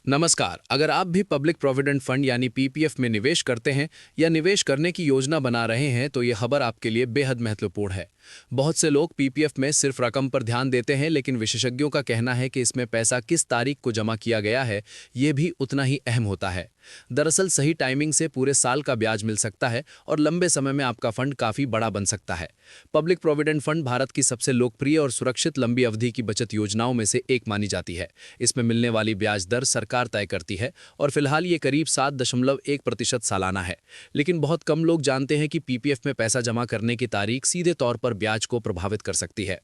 नमस्कार। अगर आप भी पब्लिक प्रोविडेंट फंड यानी पीपीएफ में निवेश करते हैं या निवेश करने की योजना बना रहे हैं तो ये खबर आपके लिए बेहद महत्वपूर्ण है। बहुत से लोग पीपीएफ में सिर्फ रकम पर ध्यान देते हैं, लेकिन विशेषज्ञों का कहना है कि इसमें पैसा किस तारीख को जमा किया गया है ये भी उतना ही अहम होता है। दरअसल सही टाइमिंग से पूरे साल का ब्याज मिल सकता है और लंबे समय में आपका फंड काफी बड़ा बन सकता है। पब्लिक प्रोविडेंट फंड भारत की सबसे लोकप्रिय और सुरक्षित लंबी अवधि की बचत योजनाओं में से एक मानी जाती है। इसमें मिलने वाली ब्याज दर सरकार तय करती है और फिलहाल ये करीब 7.1% सालाना है। लेकिन बहुत कम लोग जानते हैं कि पीपीएफ में पैसा जमा करने की तारीख सीधे तौर पर ब्याज को प्रभावित कर सकती है।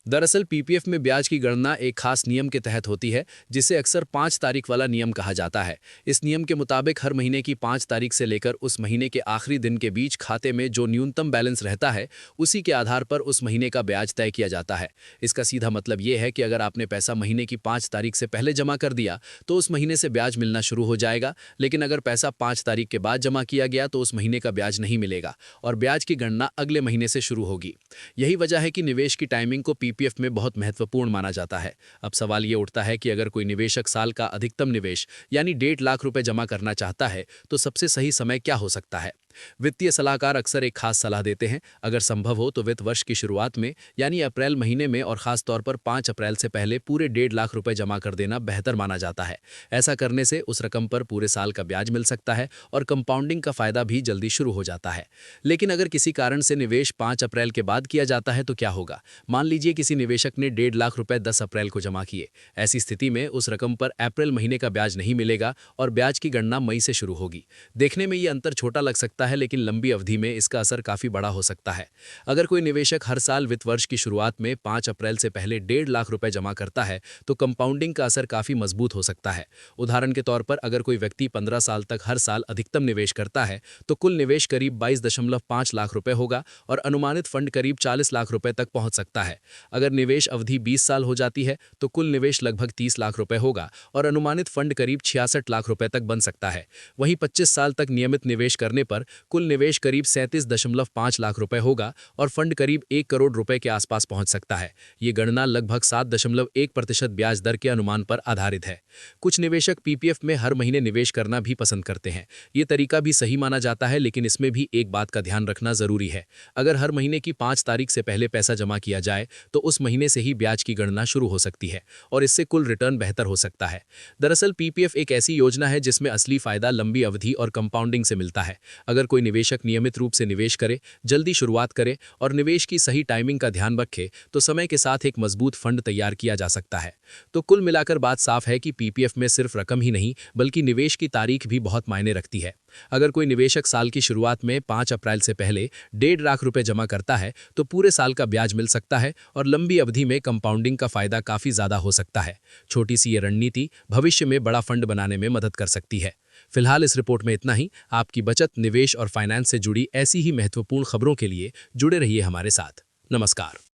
दरअसल पीपीएफ में ब्याज की गणना एक खास नियम के तहत होती है, जिसे अक्सर 5 तारीख वाला नियम कहा जाता है। इस नियम के मुताबिक हर महीने की 5 तारीख से लेकर उस महीने के आखिरी दिन के बीच खाते में जो न्यूनतम बैलेंस रहता है, उसी के आधार पर उस महीने का ब्याज तय किया जाता है। इसका सीधा मतलब ये है कि अगर आपने पैसा महीने की 5 तारीख से पहले जमा कर दिया तो उस महीने से ब्याज मिलना शुरू हो जाएगा, लेकिन अगर पैसा 5 तारीख के बाद जमा किया गया तो उस महीने का ब्याज नहीं मिलेगा और ब्याज की गणना अगले महीने से शुरू होगी। यही वजह है कि निवेश की टाइमिंग को पीपीएफ में बहुत महत्वपूर्ण माना जाता है। अब सवाल ये उठता है कि अगर कोई निवेशक साल का अधिकतम निवेश यानी 1.5 लाख रुपए जमा करना चाहता है तो सबसे सही समय क्या हो सकता है। वित्तीय सलाहकार अक्सर एक खास सलाह देते हैं। अगर संभव हो तो वित्त वर्ष की शुरुआत में यानी अप्रैल महीने में और खास तौर पर 5 अप्रैल से पहले पूरे 1.5 लाख रुपए जमा कर देना बेहतर माना जाता है। ऐसा करने से उस रकम पर पूरे साल का ब्याज मिल सकता है और कंपाउंडिंग का फायदा भी जल्दी शुरू हो जाता है। लेकिन अगर किसी कारण से निवेश 5 अप्रैल के बाद किया जाता है तो क्या होगा। मान लीजिए किसी निवेशक ने 1.5 लाख रुपए 10 अप्रैल को जमा किए। ऐसी स्थिति में उस रकम पर अप्रैल महीने का ब्याज नहीं मिलेगा और ब्याज की गणना मई से शुरू होगी। देखने में ये अंतर छोटा लग सकता है, लेकिन लंबी अवधि में इसका असर काफी बड़ा हो सकता है। अगर कोई निवेशक हर साल वित्त वर्ष की शुरुआत में 5 अप्रैल से पहले 1.5 लाख रुपए जमा करता है तो कंपाउंडिंग का असर काफी मजबूत हो सकता है। उदाहरण के तौर पर अगर कोई व्यक्ति 15 साल तक हर साल अधिकतम निवेश करता है तो कुल निवेश करीब 22.5 लाख रुपए होगा और अनुमानित फंड करीब 40 लाख रुपए तक पहुंच सकता है। अगर निवेश अवधि 20 साल हो जाती है तो कुल निवेश लगभग 30 लाख रुपए होगा और अनुमानित फंड करीब 66 लाख रुपए तक बन सकता है। वहीं 25 साल तक नियमित निवेश करने पर कुल निवेश करीब 37.5 लाख रुपए होगा और फंड करीब 1 करोड़ रुपए के आसपास पहुंच सकता है। ये गणना लगभग 7.1% ब्याज दर के अनुमान पर आधारित है। कुछ निवेशक पीपीएफ में हर महीने निवेश करना भी पसंद करते हैं। ये तरीका भी सही माना जाता है, लेकिन इसमें भी एक बात का ध्यान रखना जरूरी है। अगर हर महीने की 5 तारीख से पहले पैसा जमा किया जाए तो उस महीने से ही ब्याज की गणना शुरू हो सकती है और इससे कुल रिटर्न बेहतर हो सकता है। दरअसल पीपीएफ एक ऐसी योजना है जिसमें असली फायदा लंबी अवधि और कंपाउंडिंग से मिलता है। अगर कोई निवेशक नियमित रूप से निवेश करे, जल्दी शुरुआत करे और निवेश की सही टाइमिंग का ध्यान रखे तो समय के साथ एक मजबूत फंड तैयार किया जा सकता है। तो कुल मिलाकर बात साफ है कि पीपीएफ में सिर्फ रकम ही नहीं बल्कि निवेश की तारीख भी बहुत मायने रखती है। अगर कोई निवेशक साल की शुरुआत में 5 अप्रैल से पहले 1.5 लाख रुपए जमा करता है तो पूरे साल का ब्याज मिल सकता है और लंबी अवधि में कंपाउंडिंग का फायदा काफी ज्यादा हो सकता है। छोटी सी ये रणनीति भविष्य में बड़ा फंड बनाने में मदद कर सकती है। फिलहाल इस रिपोर्ट में इतना ही। आपकी बचत, निवेश और फाइनेंस से जुड़ी ऐसी ही महत्वपूर्ण खबरों के लिए जुड़े रहिए हमारे साथ। नमस्कार।